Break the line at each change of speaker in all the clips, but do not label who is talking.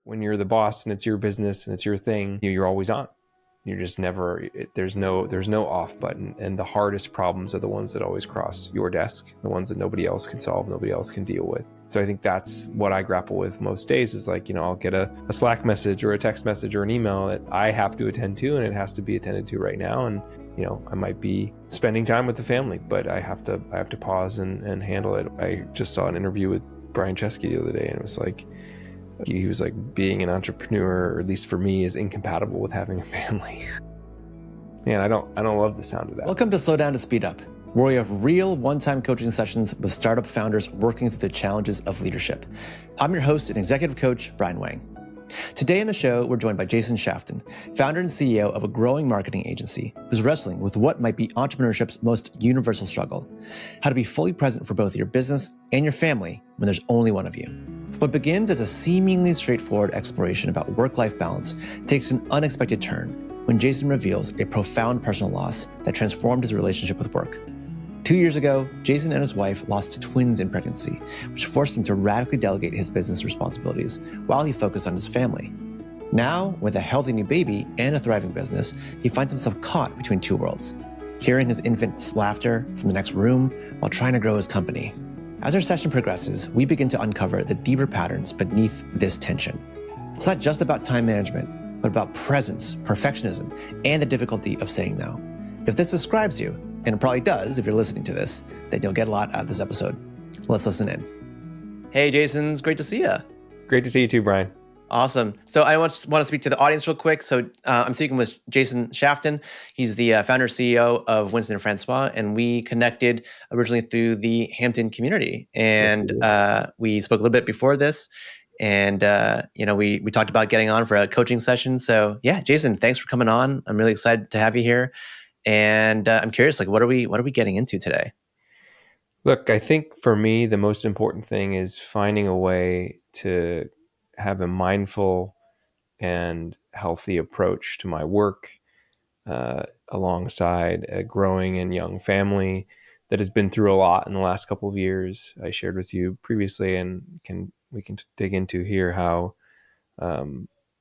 when you're the boss and it's your business and it's your thing, you're always on. You're just never, there's no off button. And the hardest problems are the ones that always cross your desk, the ones that nobody else can solve, nobody else can deal with. So I think that's what I grapple with most days is like, I'll get a Slack message or a text message or an email that I have to attend to, and it has to be attended to right now. And, I might be spending time with the family, but I have to pause and handle it. I just saw an interview with Brian Chesky the other day, and it was like, he was like, being an entrepreneur, or at least for me, is incompatible with having a family. Man, I don't love the sound of that.
Welcome to Slow Down to Speed Up, where we have real one-time coaching sessions with startup founders working through the challenges of leadership. I'm your host and executive coach, Brian Wang. Today in the show, we're joined by Jason Shafton, founder and CEO of a growing marketing agency who's wrestling with what might be entrepreneurship's most universal struggle: how to be fully present for both your business and your family when there's only one of you. What begins as a seemingly straightforward exploration about work-life balance takes an unexpected turn when Jason reveals a profound personal loss that transformed his relationship with work. 2 years ago, Jason and his wife lost twins in pregnancy, which forced him to radically delegate his business responsibilities while he focused on his family. Now, with a healthy new baby and a thriving business, he finds himself caught between two worlds, hearing his infant's laughter from the next room while trying to grow his company. As our session progresses, we begin to uncover the deeper patterns beneath this tension. It's not just about time management, but about presence, perfectionism, and the difficulty of saying no. If this describes you, and it probably does if you're listening to this, then you'll get a lot out of this episode. Let's listen in. Hey, Jason, it's great to see you.
Great to see you too, Brian.
Awesome. So I want to speak to the audience real quick. So I'm speaking with Jason Shafton. He's the founder CEO of Winston Francois, and we connected originally through the Hampton community. And we spoke a little bit before this, and we talked about getting on for a coaching session. So yeah, Jason, thanks for coming on. I'm really excited to have you here. And I'm curious, like, what are we getting into today?
Look, I think for me, the most important thing is finding a way to have a mindful and healthy approach to my work, alongside a growing and young family that has been through a lot in the last couple of years. I shared with you previously, and we can dig into here how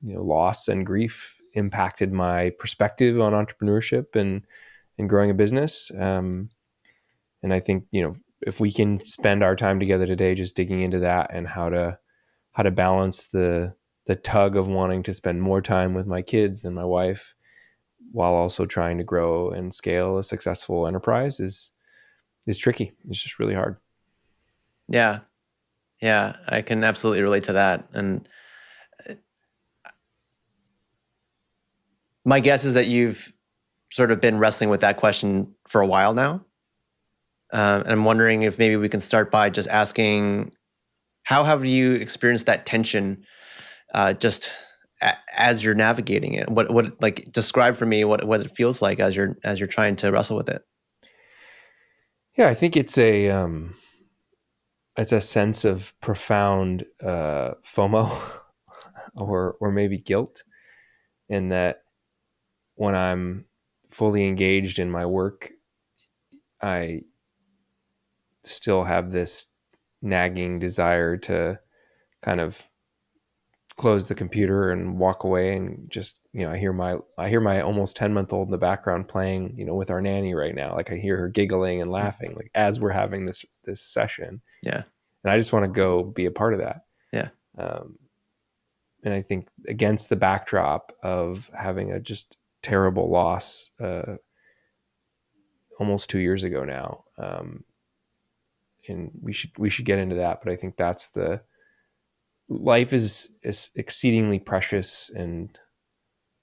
loss and grief impacted my perspective on entrepreneurship and growing a business. And I think, if we can spend our time together today just digging into that and how to balance the tug of wanting to spend more time with my kids and my wife while also trying to grow and scale a successful enterprise is tricky. It's just really hard.
Yeah. Yeah, I can absolutely relate to that. And my guess is that you've sort of been wrestling with that question for a while now. And I'm wondering if maybe we can start by just asking, how have you experienced that tension just as you're navigating it? What like, describe for me what it feels like as you're trying to wrestle with it.
Yeah, I think it's a sense of profound FOMO or maybe guilt, in that when I'm fully engaged in my work, I still have this nagging desire to kind of close the computer and walk away and just, I hear my almost 10-month-old in the background playing, with our nanny right now. Like, I hear her giggling and laughing, like, as we're having this session.
Yeah.
And I just want to go be a part of that.
Yeah.
And I think against the backdrop of having a just terrible loss, almost 2 years ago now. And we should get into that, but I think that's life is exceedingly precious and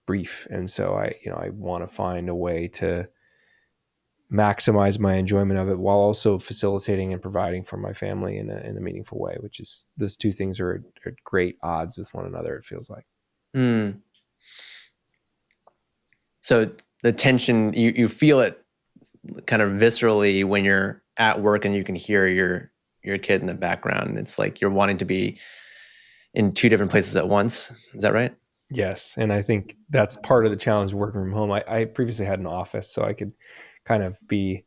brief. And so I want to find a way to maximize my enjoyment of it while also facilitating and providing for my family in a meaningful way, which is, those two things are at great odds with one another, it feels like.
So the tension, you feel it kind of viscerally when you're at work and you can hear your kid in the background. And it's like you're wanting to be in two different places at once. Is that right?
Yes. And I think that's part of the challenge of working from home. I previously had an office, so I could kind of be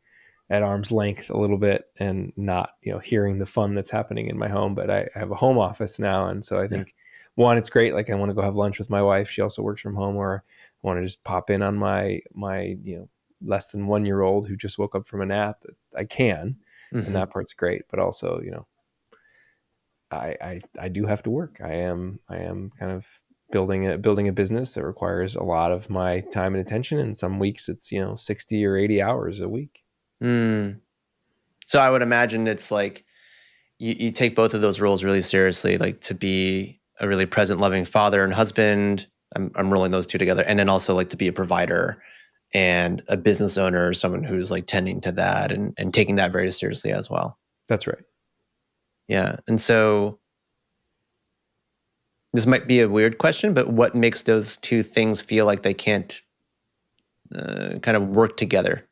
at arm's length a little bit and not, hearing the fun that's happening in my home. But I have a home office now. And so I think one, it's great. Like I want to go have lunch with my wife. She also works from home, or I want to just pop in on my less than 1 year old who just woke up from a nap. I can, and
Mm-hmm.
that part's great. But also, I do have to work. I am kind of building a business that requires a lot of my time and attention. And some weeks it's 60 or 80 hours a week.
Mm. So I would imagine it's like you take both of those roles really seriously, like to be a really present, loving father and husband. I'm rolling those two together, and then also like to be a provider and a business owner, someone who's like tending to that and taking that very seriously as well.
That's right.
Yeah, and so this might be a weird question, but what makes those two things feel like they can't kind of work together?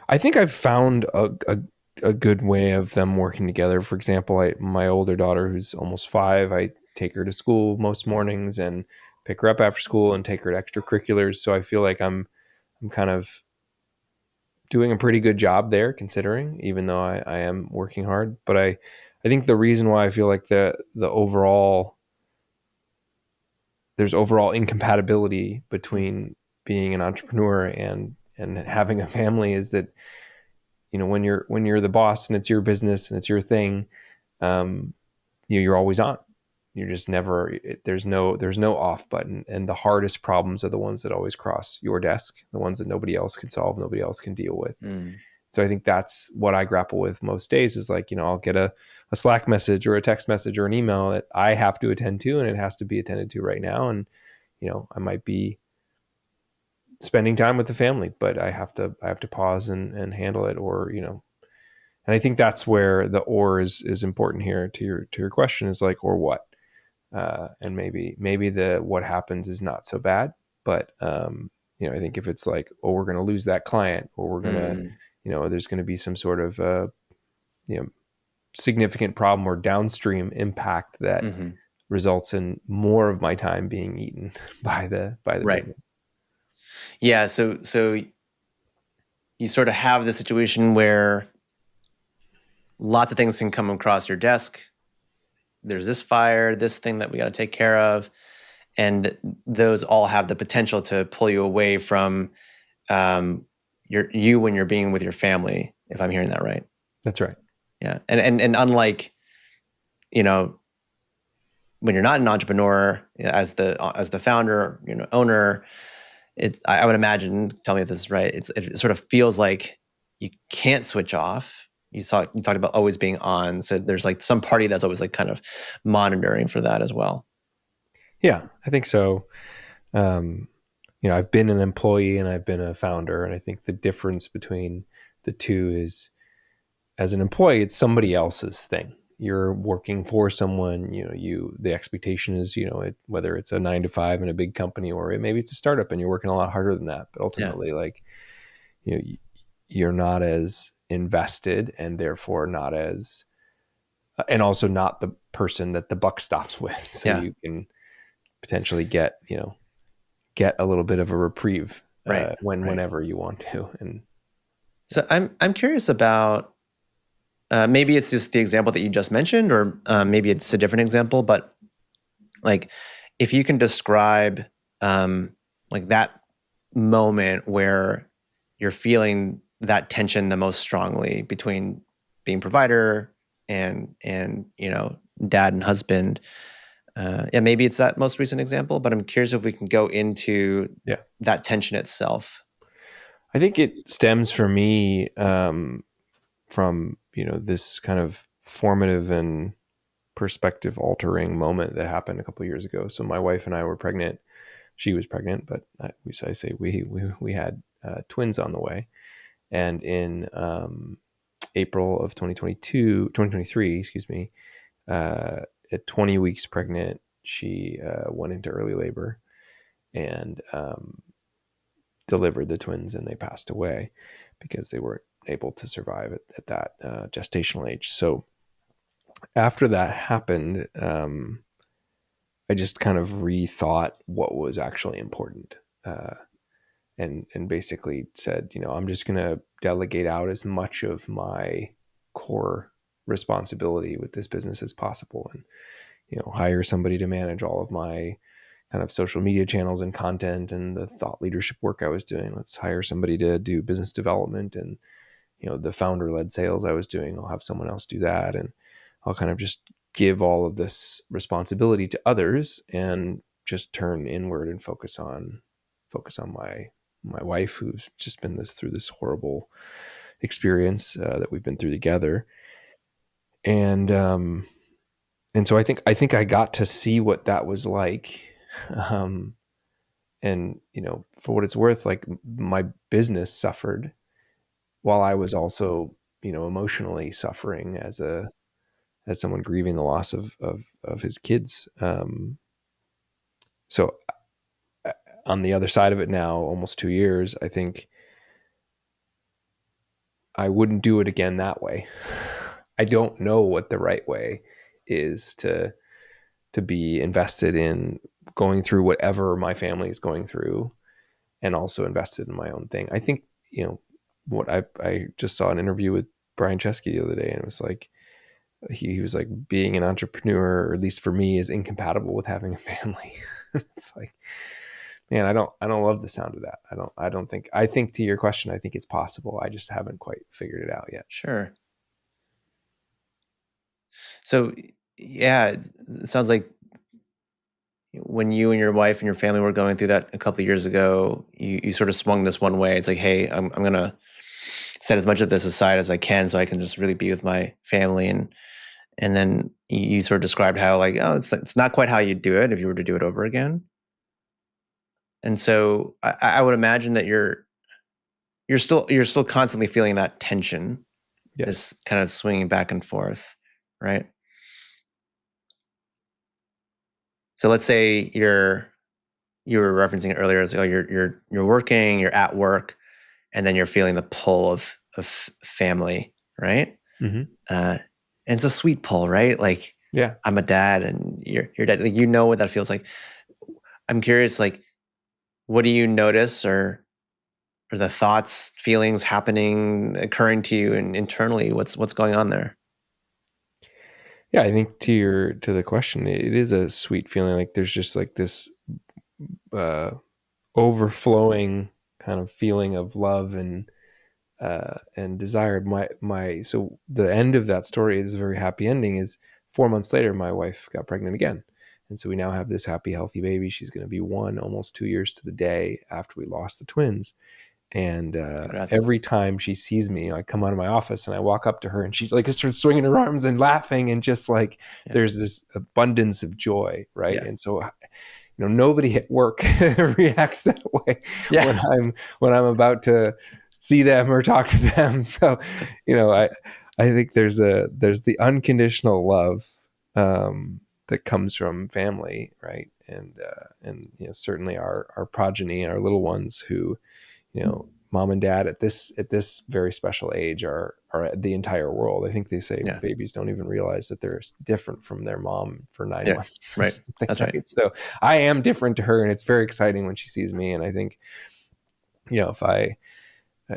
I think I've found a good way of them working together. For example, my older daughter, who's almost 5, I take her to school most mornings and pick her up after school and take her to extracurriculars. So I feel like I'm kind of doing a pretty good job there, considering, even though I am working hard. But I think the reason why I feel like the overall there's overall incompatibility between being an entrepreneur and having a family is that when you're the boss and it's your business and it's your thing, um, you're always on. You're just never there's no off button, and the hardest problems are the ones that always cross your desk, the ones that nobody else can solve, nobody else can deal with.
Mm.
So I think that's what I grapple with most days is like, I'll get a Slack message or a text message or an email that I have to attend to, and it has to be attended to right now. And I might be spending time with the family, but I have to pause and handle it. Or and I think that's where the or is important here to your question, is like, or what. And maybe the what happens is not so bad, but I think if it's like, oh, we're going to lose that client, or we're going to,
Mm.
there's going to be some sort of you know significant problem or downstream impact that
Mm-hmm.
results in more of my time being eaten by the
Right.
business.
Yeah. So you sort of have the situation where lots of things can come across your desk. There's this fire, this thing that we got to take care of, and those all have the potential to pull you away from you when you're being with your family. If I'm hearing that right.
That's right.
Yeah, and unlike you know when you're not an entrepreneur as the founder, owner, it's I would imagine. Tell me if this is right. It sort of feels like you can't switch off. You talked about always being on, so there's like some party that's always like kind of monitoring for that as well.
Yeah, I think so. Um, I've been an employee and I've been a founder, and I think the difference between the two is, as an employee, it's somebody else's thing. You're working for someone. The expectation is, whether it's a 9 to 5 in a big company, or maybe it's a startup and you're working a lot harder than that. But
Yeah,
ultimately, like, you're not as invested, and therefore not as, and also not the person that the buck stops with. So
yeah,
you can potentially get a little bit of a reprieve
right, right.
whenever you want to. And
So I'm curious about maybe it's just the example that you just mentioned, or maybe it's a different example. But like, if you can describe like that moment where you're feeling that tension the most strongly between being provider and dad and husband. Yeah, maybe it's that most recent example, but I'm curious if we can go into
yeah,
that tension itself.
I think it stems for me from this kind of formative and perspective altering moment that happened a couple of years ago. So my wife and I were pregnant. She was pregnant, but I say we had twins on the way. And in April of 2023, excuse me, at 20 weeks pregnant, she went into early labor and delivered the twins, and they passed away because they weren't able to survive at that gestational age. So after that happened, I just kind of rethought what was actually important, and basically said, I'm just going to delegate out as much of my core responsibility with this business as possible. And hire somebody to manage all of my kind of social media channels and content and the thought leadership work I was doing. Let's hire somebody to do business development and, the founder led sales I was doing. I'll have someone else do that. And I'll kind of just give all of this responsibility to others and just turn inward and focus on my wife, who's just been through this horrible experience that we've been through together. And so I think I got to see what that was like. And for what it's worth, like, my business suffered while I was also, emotionally suffering as someone grieving the loss of his kids. So on the other side of it now, almost 2 years, I think I wouldn't do it again that way. I don't know what the right way is to be invested in going through whatever my family is going through, and also invested in my own thing. I think, what I just saw an interview with Brian Chesky the other day, and it was like, he was like, being an entrepreneur, or at least for me, is incompatible with having a family. It's like, man, I don't love the sound of that. I think, to your question, I think it's possible. I just haven't quite figured it out yet.
Sure. So, yeah, it sounds like when you and your wife and your family were going through that a couple of years ago, you sort of swung this one way. It's like, hey, I'm going to set as much of this aside as I can so I can just really be with my family. And then you sort of described how, like, oh, it's not quite how you do it if you were to do it over again. And so I would imagine that you're still constantly feeling that tension,
Yes.
this kind of swinging back and forth, right? So let's say you were referencing it earlier. It's like, oh, you're working, you're at work, and then you're feeling the pull of family, right?
Mm-hmm.
And it's a sweet pull, right? Like,
Yeah.
I'm a dad, and you're dad. Like, what that feels like. I'm curious, like, what do you notice, or the thoughts, feelings occurring to you and internally? What's going on there?
Yeah, I think to the question, it is a sweet feeling. Like, there's just like this overflowing kind of feeling of love and desired. So the end of that story is a very happy ending. Is 4 months later, my wife got pregnant again, and so we now have this happy, healthy baby. She's going to be almost 2 years to the day after we lost the twins. And every time she sees me, I come out of my office and I walk up to her, and she like starts swinging her arms and laughing, and just like, there's this abundance of joy, right? And so, nobody at work reacts that way when I'm about to see them or talk to them. So, I think there's the unconditional love that comes from family, right? And certainly our progeny, our little ones who, mom and dad at this very special age are the entire world. I think they say babies don't even realize that they're different from their mom for 9 months.
Right. That's right.
So I am different to her, and it's very exciting when she sees me. And I think, if I,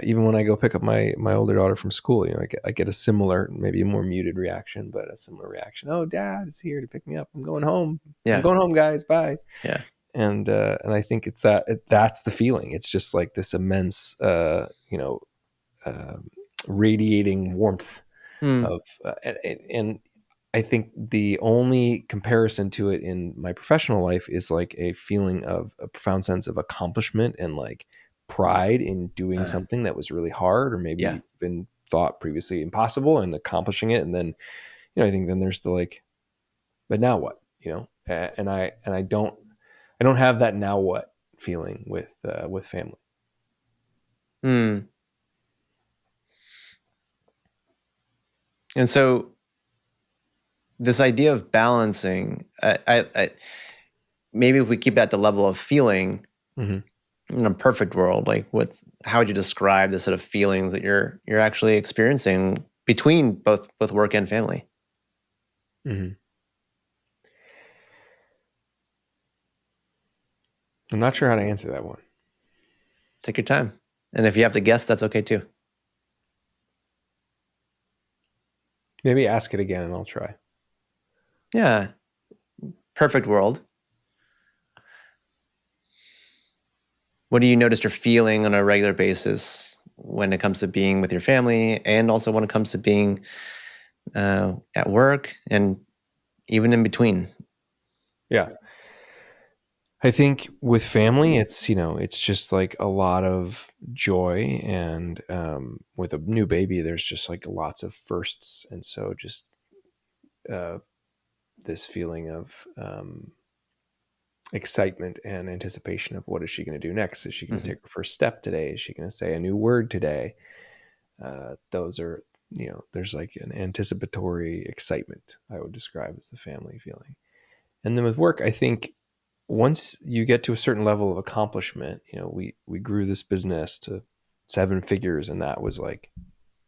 even when I go pick up my older daughter from school, I get a similar, maybe a more muted reaction, but a similar reaction. Oh, dad is here to pick me up. I'm going home. I'm going home, guys. Bye.
Yeah.
And I think it's that's the feeling. It's just like this immense, radiating warmth of, and I think the only comparison to it in my professional life is like a feeling of a profound sense of accomplishment and like pride in doing something that was really hard, or maybe been thought previously impossible, and accomplishing it. And then, I think then there's the like, but now what, and I don't have that now what feeling with family.
And so this idea of balancing, I maybe if we keep at the level of feeling, in a perfect world, like how would you describe the set of feelings that you're actually experiencing between both work and family?
I'm not sure how to answer that one.
Take your time. And if you have to guess, that's okay too.
Maybe ask it again and I'll try.
Yeah. perfect world, what do you notice you're feeling on a regular basis when it comes to being with your family, and also when it comes to being at work and even in between?
Yeah. I think with family, it's just like a lot of joy. And with a new baby, there's just like lots of firsts. And so just uh, this feeling of excitement and anticipation of what is she going to do next? Is she going to take her first step today? Is she going to say a new word today? Those are, there's like an anticipatory excitement I would describe as the family feeling. And then with work, I think once you get to a certain level of accomplishment, we grew this business to 7 figures, and that was like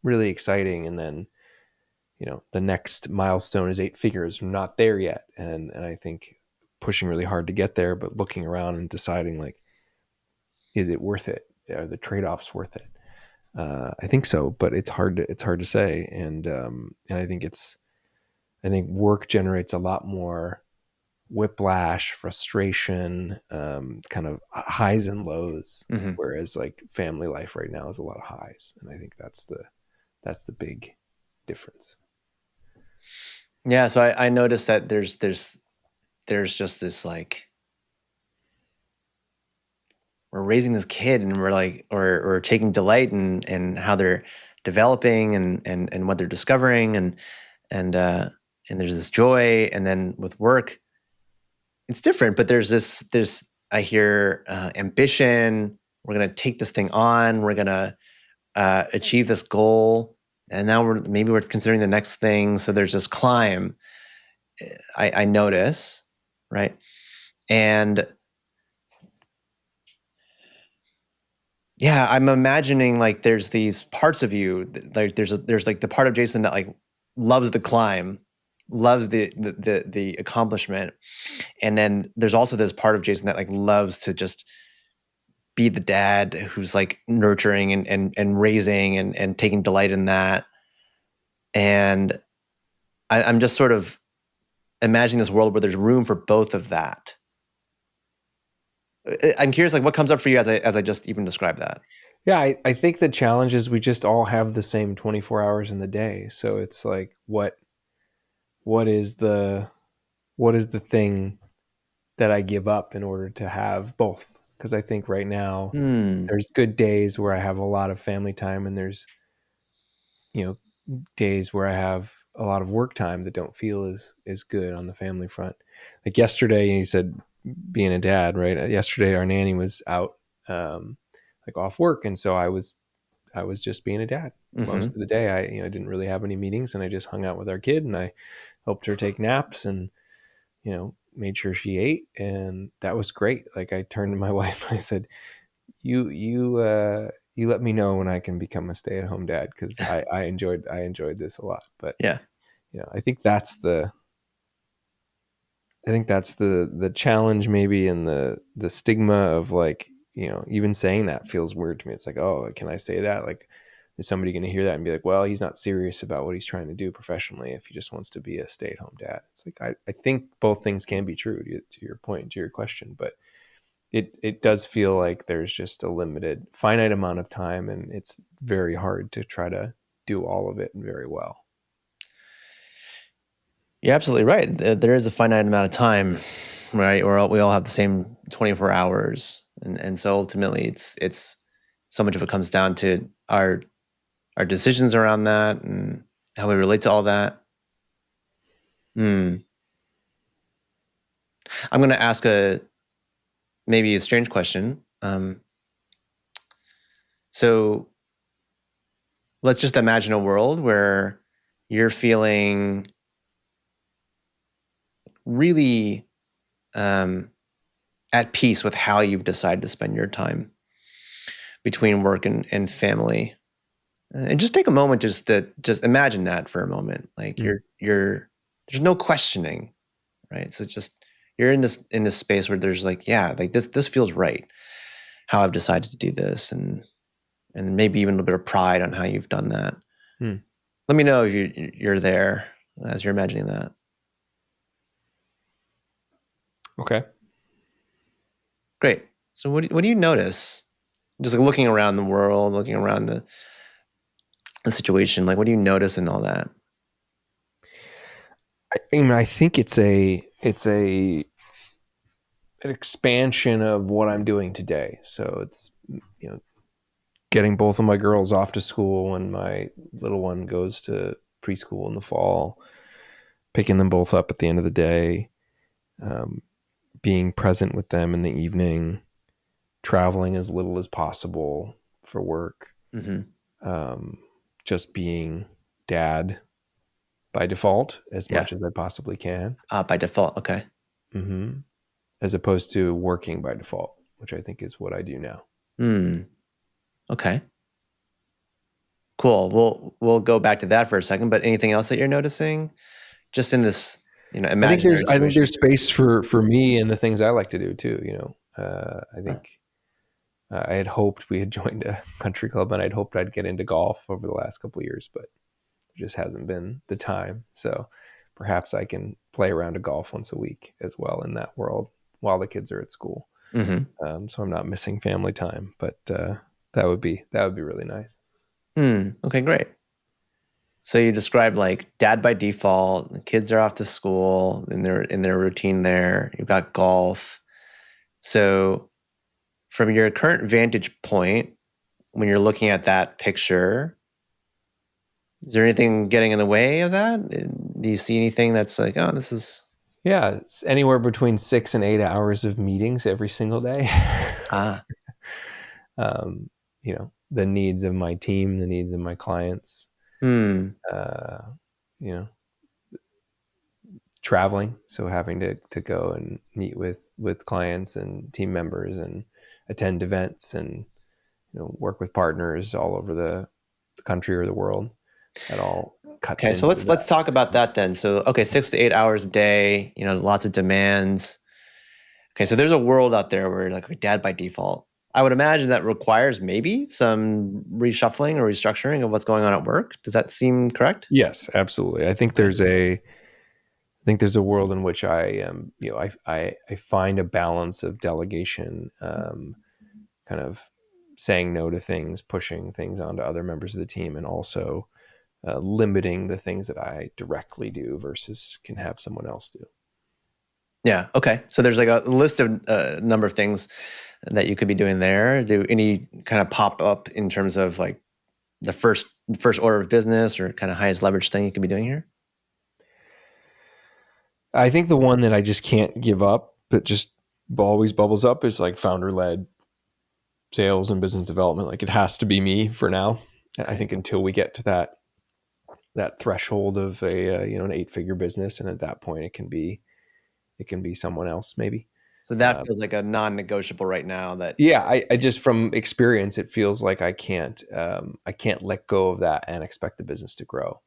really exciting. And then, the next milestone is 8 figures. We're not there yet. And I think pushing really hard to get there, but looking around and deciding like, is it worth it? Are the trade-offs worth it? I think so, but it's hard to say. And I think work generates a lot more whiplash, frustration, kind of highs and lows.
Mm-hmm.
Whereas like family life right now is a lot of highs. And I think that's the big difference.
Yeah. So I noticed that there's just this like, we're raising this kid and we're like, or taking delight in how they're developing and what they're discovering, and there's this joy. And then with work, it's different, but there's I hear ambition. We're going to take this thing on. We're going to achieve this goal. And now we're considering the next thing. So there's this climb, I notice, right? And yeah, I'm imagining like there's these parts of you, like there's like the part of Jason that like loves the climb, loves the accomplishment, and then there's also this part of Jason that like loves to just be the dad who's like nurturing and raising and taking delight in that. And I'm just sort of imagining this world where there's room for both of that. I'm curious, like what comes up for you as I just even described that?
Yeah, I think the challenge is we just all have the same 24 hours in the day. So it's like, what is the thing that I give up in order to have both? Because I think right now there's good days where I have a lot of family time, and there's, days where I have a lot of work time that don't feel as good on the family front. Like yesterday, you said being a dad, right? Yesterday, our nanny was out, like off work, and so I was just being a dad most of the day. I didn't really have any meetings, and I just hung out with our kid, and I helped her take naps, and made sure she ate, and that was great. Like I turned to my wife, and I said, you let me know when I can become a stay-at-home dad, because I enjoyed this a lot. But
Yeah.
I think that's the challenge maybe, and the stigma of like, even saying that feels weird to me. It's like, oh, can I say that? Like, is somebody going to hear that and be like, well, he's not serious about what he's trying to do professionally if he just wants to be a stay-at-home dad? It's like, I think both things can be true, to your point, to your question, but it does feel like there's just a finite amount of time, and it's very hard to try to do all of it very well.
You're absolutely right. There is a finite amount of time, right? We all have the same 24 hours, and so ultimately, it's so much of it comes down to our decisions around that and how we relate to all that. I'm going to ask maybe a strange question. So let's just imagine a world where you're feeling really at peace with how you've decided to spend your time between work and family. And just take a moment just to imagine that for a moment. Like there's no questioning, right? So just you're in this space where there's like, yeah, like this feels right, how I've decided to do this, and maybe even a little bit of pride on how you've done that. Let me know if you're there as you're imagining that.
Okay.
Great. So what do you notice? Just like looking around the world, looking around the situation, like what do you notice in all that?
I think it's an expansion of what I'm doing today. So it's, you know, getting both of my girls off to school when my little one goes to preschool in the fall, picking them both up at the end of the day, um, being present with them in the evening, traveling as little as possible for work,
Mm-hmm.
um, just being dad by default as
Yeah.
much as I possibly can,
By default. Okay.
hmm as opposed to working by default, which I think is what I do now.
Hmm. Okay. Cool. We'll go back to that for a second. But anything else that you're noticing, just in this, imaginary
I think
situation?
there's space for me and the things I like to do too. I think I had hoped we had joined a country club, and I'd hoped I'd get into golf over the last couple of years, but there just hasn't been the time. So perhaps I can play around a golf once a week as well in that world while the kids are at school.
Mm-hmm.
So I'm not missing family time, but that would be really nice.
Okay, great. So you described like dad by default, the kids are off to school in their routine there. You've got golf. So from your current vantage point, when you're looking at that picture, is there anything getting in the way of that? Do you see anything that's like, oh, this is
Yeah, it's anywhere between 6 and 8 hours of meetings every single day.
ah,
um, the needs of my team, the needs of my clients,
hmm,
uh, you know, traveling. So having to go and meet with clients and team members and attend events and, work with partners all over the country or the world. That all cuts
okay. So
into
let's
that.
talk about that then. So okay, 6 to 8 hours a day. Lots of demands. Okay, so there's a world out there where like dad by default. I would imagine that requires maybe some reshuffling or restructuring of what's going on at work. Does that seem correct?
Yes, absolutely.
Okay.
I think there's a world in which I am, I find a balance of delegation, kind of saying no to things, pushing things onto other members of the team, and also limiting the things that I directly do versus can have someone else do.
Yeah. Okay. So there's like a list of number of things that you could be doing there. Do any kind of pop up in terms of like the first order of business or kind of highest leverage thing you could be doing here?
I think the one that I just can't give up, that just always bubbles up, is like founder led sales and business development. Like it has to be me for now. I
Okay.
think until we get to that threshold of an 8-figure business, and at that point it can be someone else maybe.
So that feels like a non-negotiable right now. That
Yeah, I just, from experience, it feels like I can't let go of that and expect the business to grow.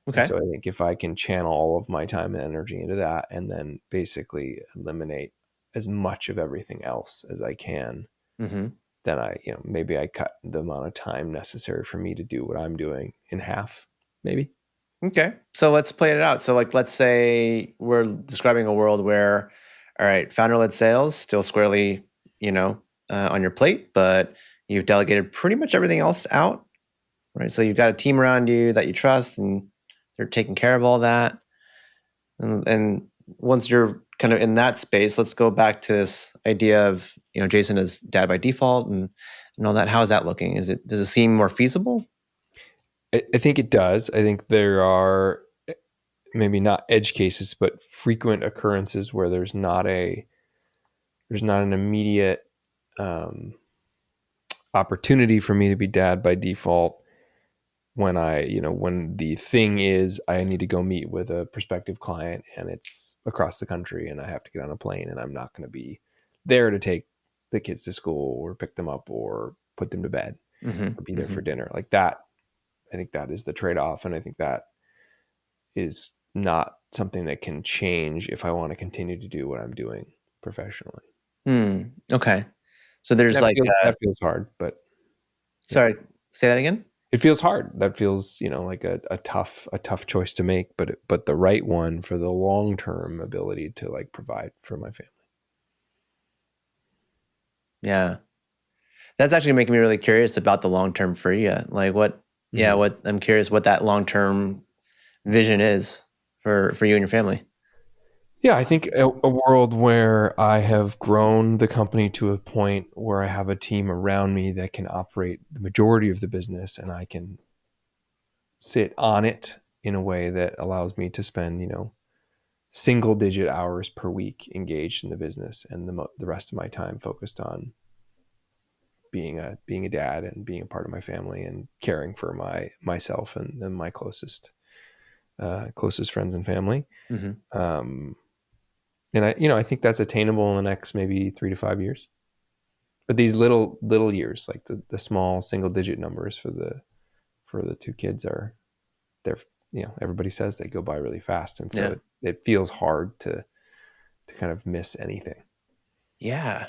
And
okay.
so I think if I can channel all of my time and energy into that, and then basically eliminate as much of everything else as I can,
Mm-hmm.
then maybe I cut the amount of time necessary for me to do what I'm doing in half, maybe.
Okay. So let's play it out. So like let's say we're describing a world where, all right, founder-led sales still squarely, on your plate, but you've delegated pretty much everything else out, right? So you've got a team around you that you trust and they're taking care of all that. And once you're kind of in that space, let's go back to this idea of, Jason is dad by default and all that. How is that looking? Does it seem more feasible?
I think it does. I think there are maybe not edge cases, but frequent occurrences where there's not an immediate um, opportunity for me to be dad by default when when the thing is I need to go meet with a prospective client and it's across the country and I have to get on a plane and I'm not going to be there to take the kids to school or pick them up or put them to bed or be
Mm-hmm.
there
Mm-hmm.
for dinner. Like that, I think that is the trade-off, and I think that is not something that can change if I want to continue to do what I'm doing professionally.
Okay. So there's like,
That feels hard, but yeah,
sorry, say that again.
it feels hard. That feels, like a tough choice to make, but the right one for the long term ability to like provide for my family.
Yeah. That's actually making me really curious about the long term for you. Like
Mhm.
what I'm curious what that long term vision is for you and your family.
Yeah, I think a world where I have grown the company to a point where I have a team around me that can operate the majority of the business, and I can sit on it in a way that allows me to spend, single digit hours per week engaged in the business, and the rest of my time focused on being a dad and being a part of my family and caring for myself and my closest friends and family.
Mm-hmm.
Um, and I think that's attainable in the next maybe 3 to 5 years. But these little years, like the small single digit numbers for the two kids they're everybody says they go by really fast, and so
Yeah.
it feels hard to kind of miss anything.
Yeah.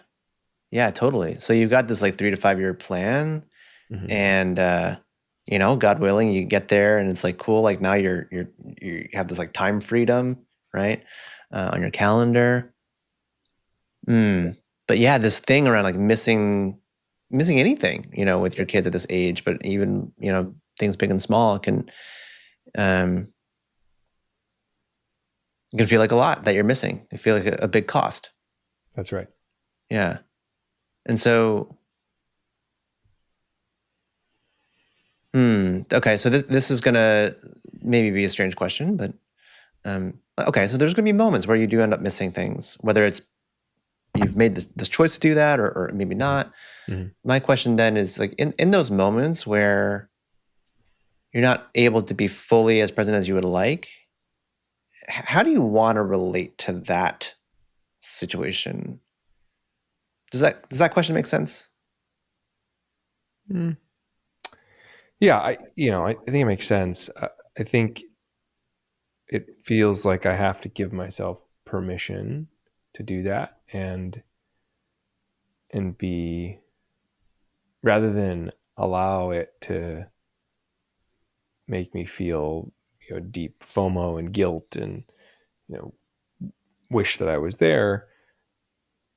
Yeah, totally. So you've got this like 3 to 5 year plan,
Mm-hmm.
and God willing, you get there, and it's like cool. Like now you have this like time freedom, right, on your calendar. But yeah, this thing around like missing anything, with your kids at this age, but even things big and small um can feel like a lot that you're missing. It feel like a big cost.
That's right.
Yeah, and so. Okay, so this is gonna maybe be a strange question, but okay, so there's gonna be moments where you do end up missing things, whether it's you've made this choice to do that or maybe not.
Mm-hmm.
My question then is like in those moments where you're not able to be fully as present as you would like, how do you want to relate to that situation? Does that question make sense?
Mm. Yeah, I think it makes sense. I think it feels like I have to give myself permission to do that, and be, rather than allow it to make me feel deep FOMO and guilt and you know wish that I was there,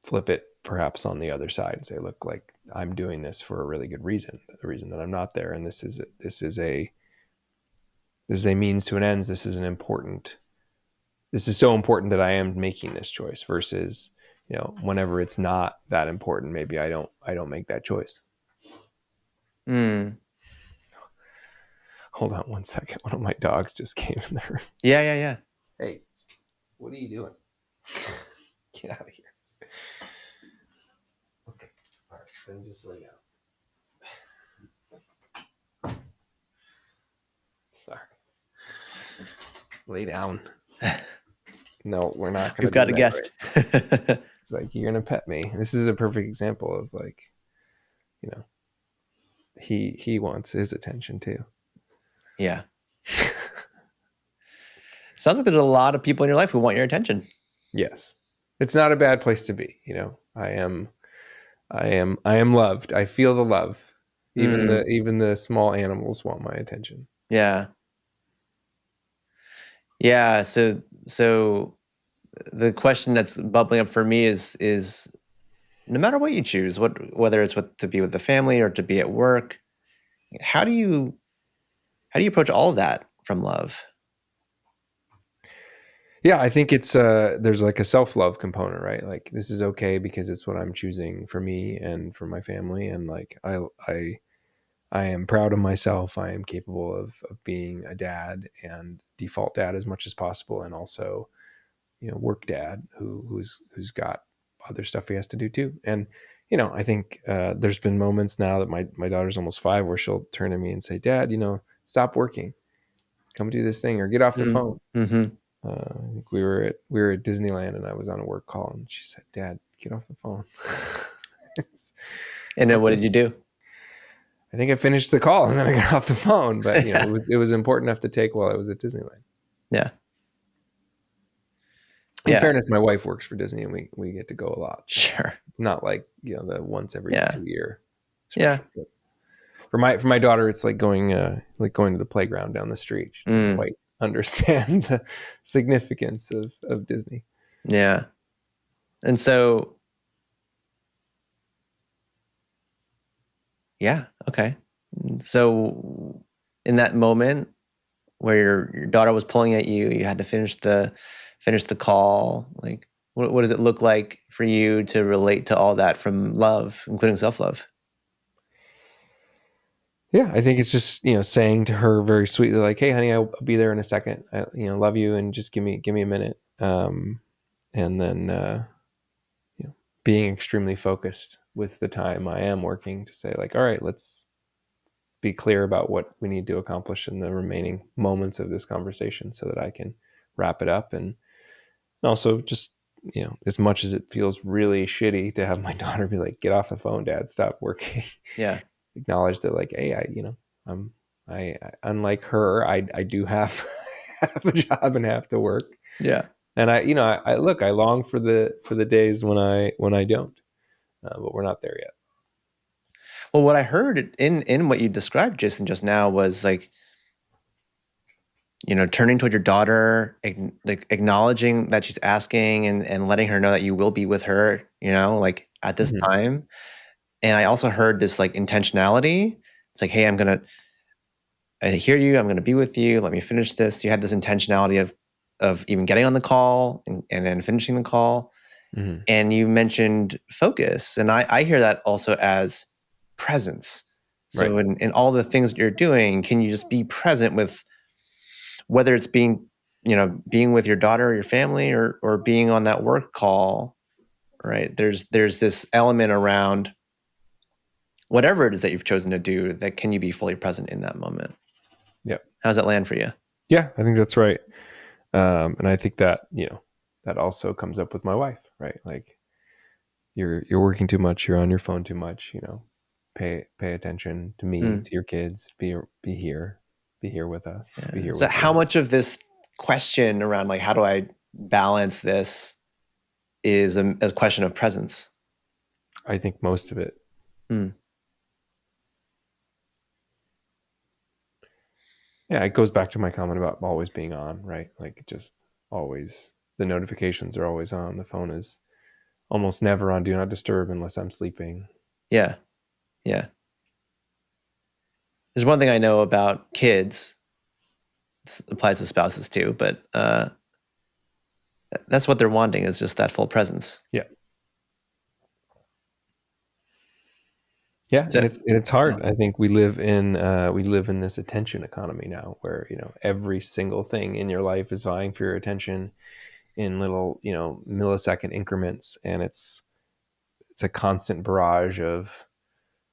flip it perhaps on the other side and say, look, like I'm doing this for a really good reason, the reason that I'm not there, and this is a means to an end. This is so important that I am making this choice, versus whenever it's not that important, maybe I don't make that choice.
Hmm.
Hold on one second, one of my dogs just came in the room.
Yeah, yeah, yeah.
Hey, what are you doing? Get out of here. Okay, all right, then just lay down. Sorry, lay down. No, we're not going
We've
to do
got a
that
guest.
right. It's like, you're going to pet me. This is a perfect example of, like, you know he wants his attention too.
Yeah. Sounds like there's a lot of people in your life who want your attention.
Yes, it's not a bad place to be. I am loved. I feel the love. Even the
Mm,
even the small animals want my attention.
yeah. Yeah. So the question that's bubbling up for me is no matter what you choose, whether it's to be with the family or to be at work, how do you approach all of that from love?
Yeah, I think it's there's like a self-love component, right? Like, this is okay because it's what I'm choosing for me and for my family, and like I am proud of myself. I am capable of being a dad, and default dad as much as possible, and also work dad who's got other stuff he has to do too. And I think there's been moments now that my daughter's almost 5 where she'll turn to me and say, Dad, stop working, come do this thing, or get off the phone.
Mm-hmm.
I think we were at Disneyland, and I was on a work call, and she said, Dad, get off the phone.
And then what
Okay.
did you do?
I think I finished the call and then I got off the phone, but it was important enough to take while I was at Disneyland.
Yeah.
In
Yeah.
fairness, my wife works for Disney, and we get to go a lot. So
Sure.
it's not like the once every
Yeah.
2 year
Yeah.
special trip. For my daughter, it's like going to the playground down the street. She doesn't
Mm,
quite understand the significance of Disney.
yeah. And so Yeah. Okay. So in that moment where your daughter was pulling at you, you had to finish the call. Like, what does it look like for you to relate to all that from love, including self-love?
Yeah, I think it's just, saying to her very sweetly, like, "Hey, honey, I'll be there in a second. I, love you, and just give me a minute." And then, being extremely focused with the time I am working to say, like, "All right, let's be clear about what we need to accomplish in the remaining moments of this conversation, so that I can wrap it up." And also, just, as much as it feels really shitty to have my daughter be like, "Get off the phone, Dad, stop working."
Yeah.
Acknowledge that, like, hey, I'm I unlike her, I do have have a job and have to work.
Yeah.
And I look, I long for the days when I don't, but we're not there yet.
Well, what I heard in what you described, Jason, just now was like, turning toward your daughter, like acknowledging that she's asking and letting her know that you will be with her, like at this
Hmm.
time. And I also heard this like intentionality. It's like, hey, I hear you. I'm gonna be with you. Let me finish this. You had this intentionality of even getting on the call and then finishing the call.
Hmm.
And you mentioned focus, and I hear that also as presence.
Right.
So in all the things that you're doing, can you just be present with whether it's being with your daughter or your family or being on that work call, right? There's this element around whatever it is that you've chosen to do that can you be fully present in that moment?
Yeah.
How does that land for you?
Yeah, I think that's right. And I think that, that also comes up with my wife, right? Like, you're working too much, you're on your phone too much, pay attention to me,
Mm,
to your kids, be here, be here with us, be
yeah.
here
So
with
how
you.
much of this question around like how do I balance this is a question of presence?
I think most of it.
Mm,
Yeah, it goes back to my comment about always being on, right? Like, just always, the notifications are always on. The phone is almost never on do not disturb unless I'm sleeping.
yeah, yeah. There's one thing I know about kids. This applies to spouses too, but that's what they're wanting is just that full presence.
Yeah. Yeah,
So,
and it's hard. I think we live in this attention economy now, where every single thing in your life is vying for your attention in little millisecond increments, and it's a constant barrage of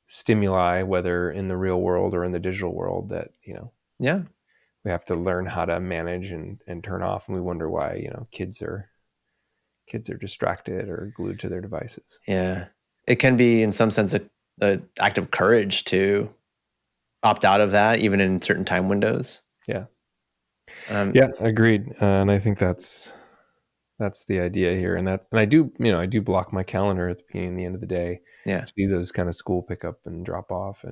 stimuli, whether in the real world or in the digital world, that
yeah,
we have to learn how to manage and turn off. And we wonder why kids are distracted or glued to their devices.
yeah. It can be in some sense a act of courage to opt out of that, even in certain time windows.
Yeah.
Um,
Yeah, agreed. And I think that's the idea here. And I do block my calendar at the beginning and the end of the day
yeah,
to do those kind of school pickup and drop off.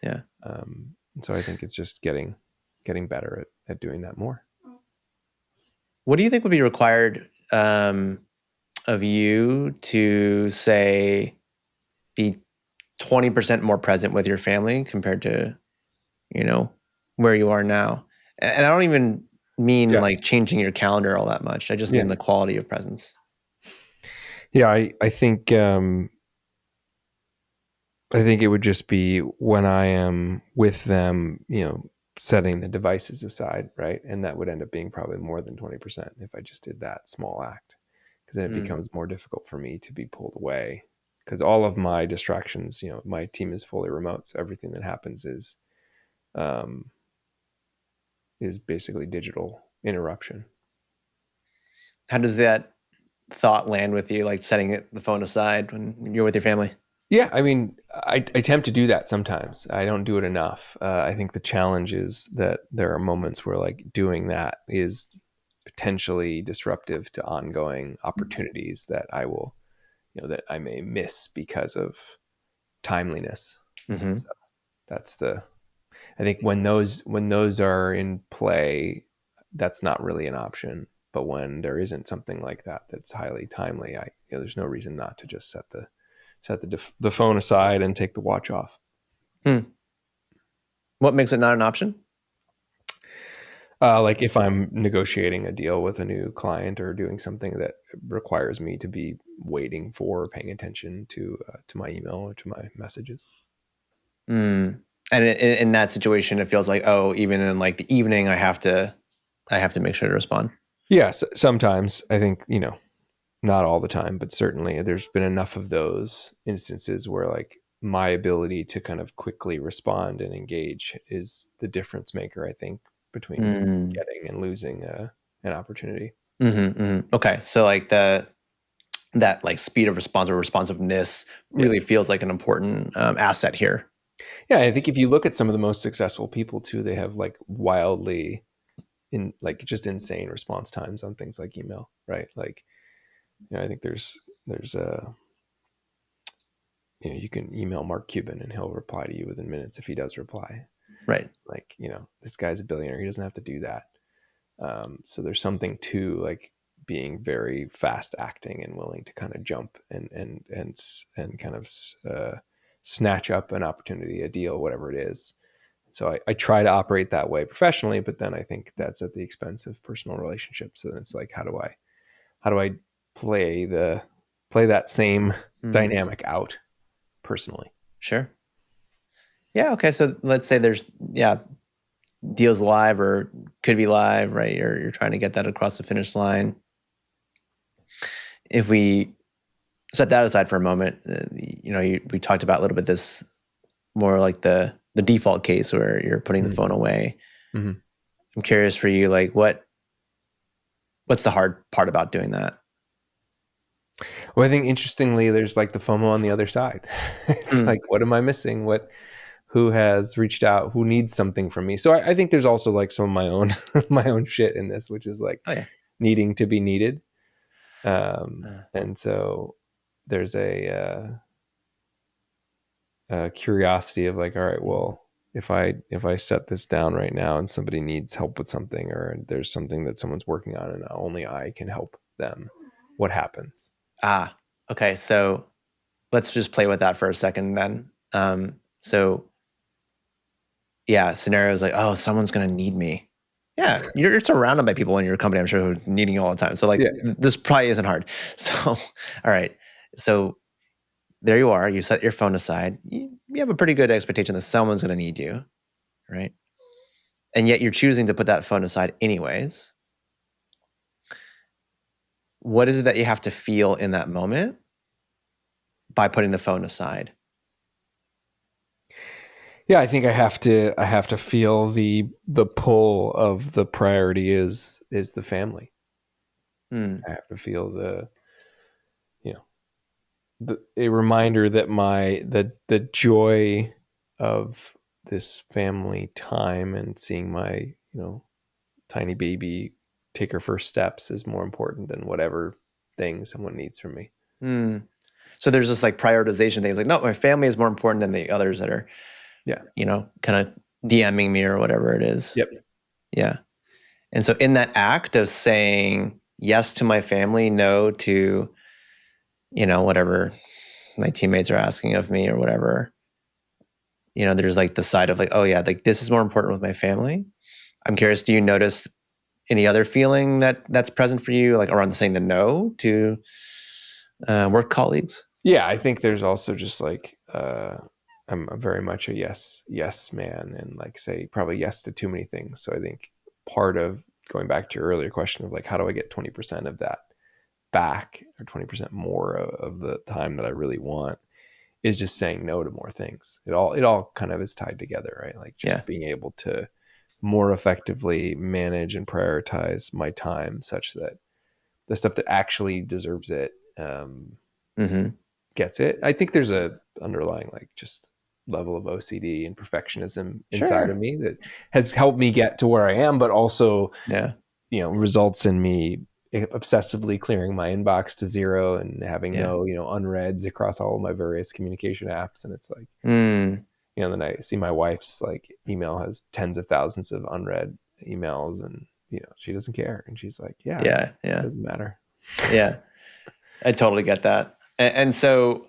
yeah.
And so I think it's just getting better at doing that more.
What do you think would be required of you to say be 20% more present with your family compared to you know where you are now? And I don't even mean
Yeah.
like changing your calendar all that much. I just
Yeah.
mean the quality of presence.
Yeah. I think it would just be when I am with them, setting the devices aside, right? And that would end up being probably more than 20% if I just did that small act, because then it
Mm.
becomes more difficult for me to be pulled away, because all of my distractions, my team is fully remote. So everything that happens um, is basically digital interruption.
How does that thought land with you, like setting the phone aside when you're with your family?
Yeah, I mean, I attempt to do that sometimes. I don't do it enough. I think the challenge is that there are moments where, like, doing that is potentially disruptive to ongoing opportunities that that I may miss because of timeliness.
Hmm.
So that's I think when those are in play, that's not really an option. But when there isn't something like that that's highly timely, there's no reason not to just set the phone aside and take the watch off.
What makes it not an option?
Like if I'm negotiating a deal with a new client or doing something that requires me to be waiting for, paying attention to my email or to my messages.
And in that situation, it feels like, oh, even in like the evening, I have to make sure to respond.
Yes, sometimes I think, not all the time, but certainly there's been enough of those instances where like my ability to kind of quickly respond and engage is the difference maker, I think, between getting and losing an opportunity.
Okay, so like that like speed of response or responsiveness really feels like an important asset here.
Yeah, I think if you look at some of the most successful people too, they have like wildly just insane response times on things like email, right? Like, I think there's you can email Mark Cuban and he'll reply to you within minutes if he does reply.
Right.
Like, this guy's a billionaire. He doesn't have to do that. So there's something to like being very fast acting and willing to kind of jump and kind of snatch up an opportunity, a deal, whatever it is. So I try to operate that way professionally, but then I think that's at the expense of personal relationships. So then it's like, how do I play that same dynamic out personally?
Sure. Yeah. Okay. So let's say there's deals live or could be live, right? You're trying to get that across the finish line. If we set that aside for a moment, we talked about a little bit this more like the default case where you're putting the phone away.
Mm-hmm.
I'm curious for you, like what's the hard part about doing that?
Well, I think interestingly, there's like the FOMO on the other side. It's like, what am I missing? Who has reached out? Who needs something from me? So I think there's also like some of my own my own shit in this, which is like needing to be needed. And so there's a curiosity of like, all right, well, if I set this down right now and somebody needs help with something, or there's something that someone's working on and only I can help them, what happens?
Okay. So let's just play with that for a second then. So yeah, scenarios like, oh, someone's going to need me. Yeah, you're surrounded by people in your company, I'm sure, who are needing you all the time. So like, this probably isn't hard. So, all right. So there you are. You set your phone aside. You have a pretty good expectation that someone's going to need you, right? And yet you're choosing to put that phone aside anyways. What is it that you have to feel in that moment by putting the phone aside?
Yeah, I think I have to feel the pull of the priority is the family. I have to feel a reminder that the joy of this family time and seeing my tiny baby take her first steps is more important than whatever thing someone needs from me.
So there's this like prioritization thing. It's like, no, my family is more important than the others that are, kind of DMing me or whatever it is.
Yep.
Yeah. And so in that act of saying yes to my family, no to, whatever my teammates are asking of me or whatever, there's like the side of like, oh yeah, like this is more important with my family. I'm curious, do you notice any other feeling that's present for you, like around saying the no to work colleagues?
Yeah, I think there's also just like I'm very much a yes man, and like say probably yes to too many things. So I think part of going back to your earlier question of like how do I get 20% of that back, or 20% more of the time that I really want, is just saying no to more things. It all kind of is tied together, right? Like just being able to more effectively manage and prioritize my time such that the stuff that actually deserves it gets it. I think there's a underlying like just level of OCD and perfectionism inside of me that has helped me get to where I am, but also results in me obsessively clearing my inbox to zero and having no unreads across all of my various communication apps. And it's like then I see my wife's like email has tens of thousands of unread emails, and she doesn't care, and she's like, it doesn't matter.
Yeah, I totally get that. And so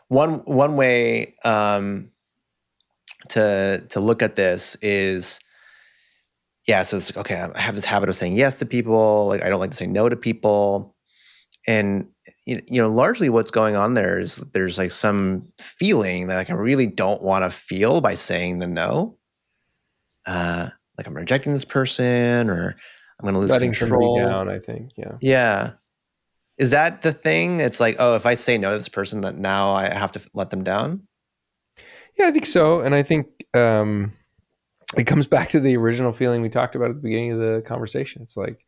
One way to look at this is, yeah, so it's like, okay, I have this habit of saying yes to people. Like I don't like to say no to people. And largely what's going on there is there's like some feeling that like I really don't want to feel by saying the no. Like I'm rejecting this person or I'm going to lose
Letting somebody
control.
down, I think. Yeah.
Yeah. Is that the thing? It's like, oh, if I say no to this person, that now I have to let them down?
Yeah, I think so. And I think it comes back to the original feeling we talked about at the beginning of the conversation. It's like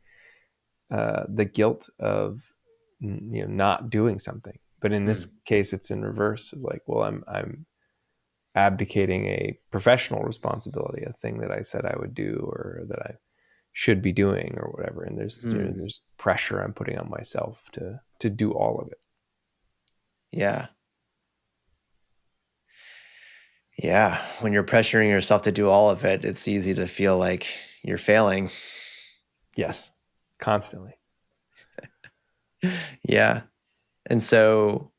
the guilt of not doing something. But in this case, it's in reverse. Of like, well, I'm abdicating a professional responsibility, a thing that I said I would do or that I should be doing or whatever. And there's pressure I'm putting on myself to do all of it.
Yeah. Yeah. When you're pressuring yourself to do all of it, it's easy to feel like you're failing.
Yes, constantly.
Yeah. And so,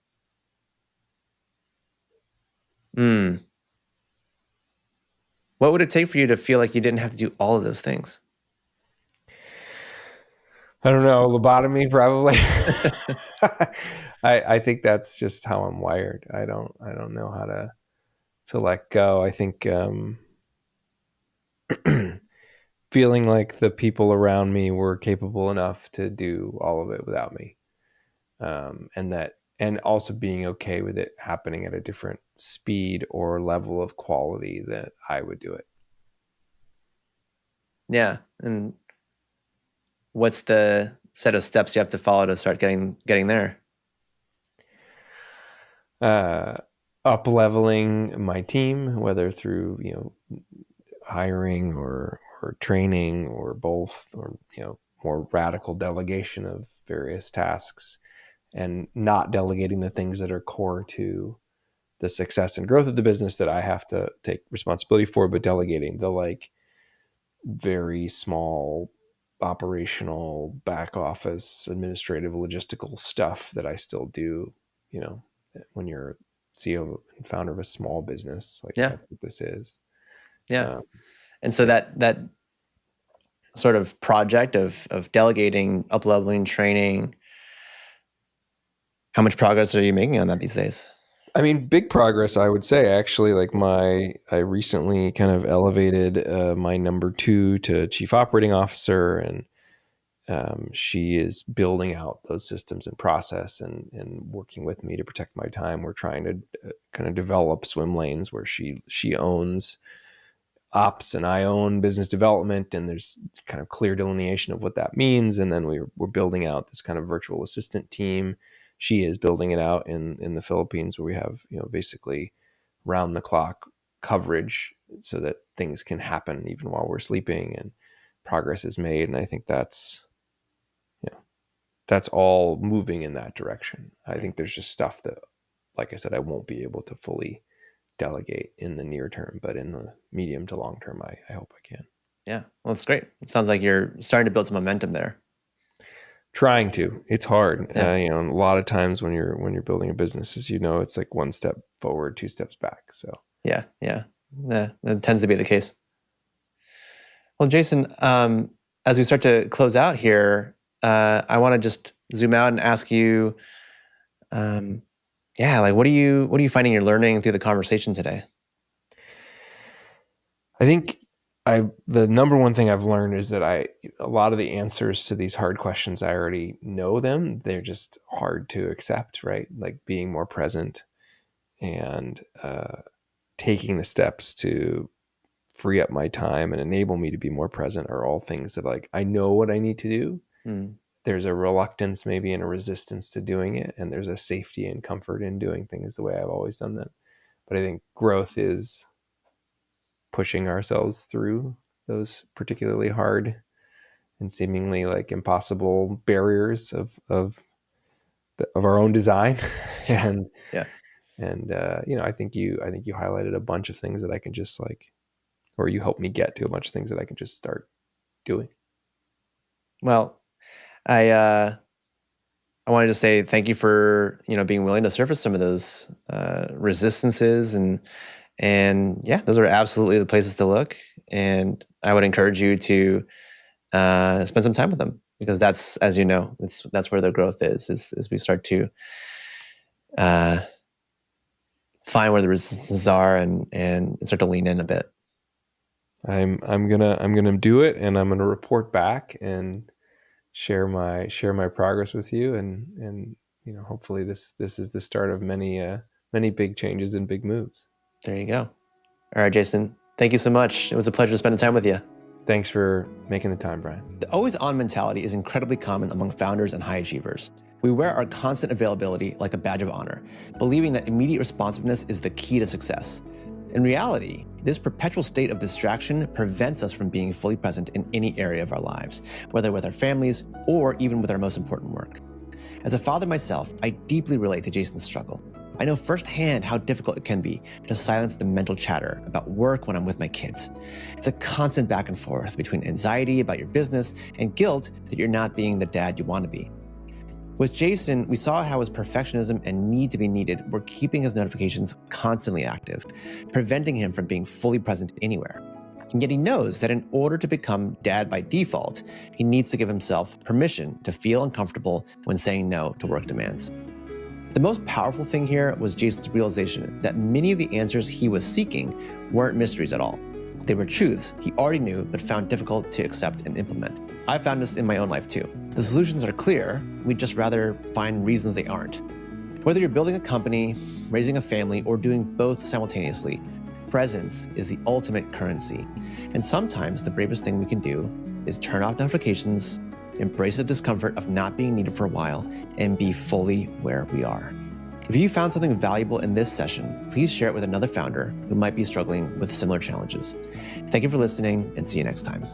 what would it take for you to feel like you didn't have to do all of those things?
I don't know, lobotomy probably. I think that's just how I'm wired. I don't know how to let go. I think feeling like the people around me were capable enough to do all of it without me, and also being okay with it happening at a different speed or level of quality that I would do it.
Yeah. And what's the set of steps you have to follow to start getting there?
Up leveling my team, whether through hiring or training or both, or more radical delegation of various tasks, and not delegating the things that are core to the success and growth of the business that I have to take responsibility for, but delegating the like very small operational back office administrative logistical stuff that I still do, when you're CEO and founder of a small business, like
Yeah.
that's what this is.
Yeah. And so
Yeah.
that sort of project of delegating, up leveling, training, how much progress are you making on that these days?
I mean, big progress, I would say. Actually, like I recently kind of elevated my number 2 to chief operating officer, and she is building out those systems and process and working with me to protect my time. We're trying to kind of develop swim lanes where she owns ops and I own business development, and there's kind of clear delineation of what that means. And then we're building out this kind of virtual assistant team. She is building it out in the Philippines, where we have basically round the clock coverage so that things can happen even while we're sleeping and progress is made. And I think that's all moving in that direction. I think there's just stuff that, like I said, I won't be able to fully delegate in the near term, but in the medium to long term, I hope I can.
Yeah. Well, it's great. It sounds like you're starting to build some momentum there.
Trying to. It's hard.
Yeah.
A lot of times when you're building a business, as it's like one step forward, 2 steps back. So
Yeah. That tends to be the case. Well, Jason, as we start to close out here, I want to just zoom out and ask you, like what are you finding you're learning through the conversation today?
I think the number one thing I've learned is that a lot of the answers to these hard questions, I already know them. They're just hard to accept, right? Like being more present and taking the steps to free up my time and enable me to be more present are all things that, like, I know what I need to do. There's a reluctance, maybe, and a resistance to doing it. And there's a safety and comfort in doing things the way I've always done them. But I think growth is pushing ourselves through those particularly hard and seemingly like impossible barriers of our own design. and
Yeah.
and I think you highlighted a bunch of things that I can just like, or you helped me get to a bunch of things that I can just start doing.
Well, I I wanted to say thank you for, being willing to surface some of those resistances and yeah, those are absolutely the places to look. And I would encourage you to spend some time with them, because that's, as you know, that's where the growth is we start to find where the resistances are and start to lean in a bit.
I'm gonna do it, and I'm gonna report back and share my progress with you, and hopefully this is the start of many big changes and big moves.
There you go. All right, Jason, thank you so much. It was a pleasure spending time with you.
Thanks for making the time, Brian.
The always-on mentality is incredibly common among founders and high achievers. We wear our constant availability like a badge of honor, believing that immediate responsiveness is the key to success. In reality, this perpetual state of distraction prevents us from being fully present in any area of our lives, whether with our families or even with our most important work. As a father myself, I deeply relate to Jason's struggle. I know firsthand how difficult it can be to silence the mental chatter about work when I'm with my kids. It's a constant back and forth between anxiety about your business and guilt that you're not being the dad you want to be. With Jason, we saw how his perfectionism and need to be needed were keeping his notifications constantly active, preventing him from being fully present anywhere. And yet he knows that in order to become dad by default, he needs to give himself permission to feel uncomfortable when saying no to work demands. The most powerful thing here was Jason's realization that many of the answers he was seeking weren't mysteries at all. They were truths he already knew but found difficult to accept and implement. I found this in my own life too. The solutions are clear, we'd just rather find reasons they aren't. Whether you're building a company, raising a family, or doing both simultaneously, presence is the ultimate currency. And sometimes the bravest thing we can do is turn off notifications, embrace the discomfort of not being needed for a while, and be fully where we are. If you found something valuable in this session, please share it with another founder who might be struggling with similar challenges. Thank you for listening, and see you next time.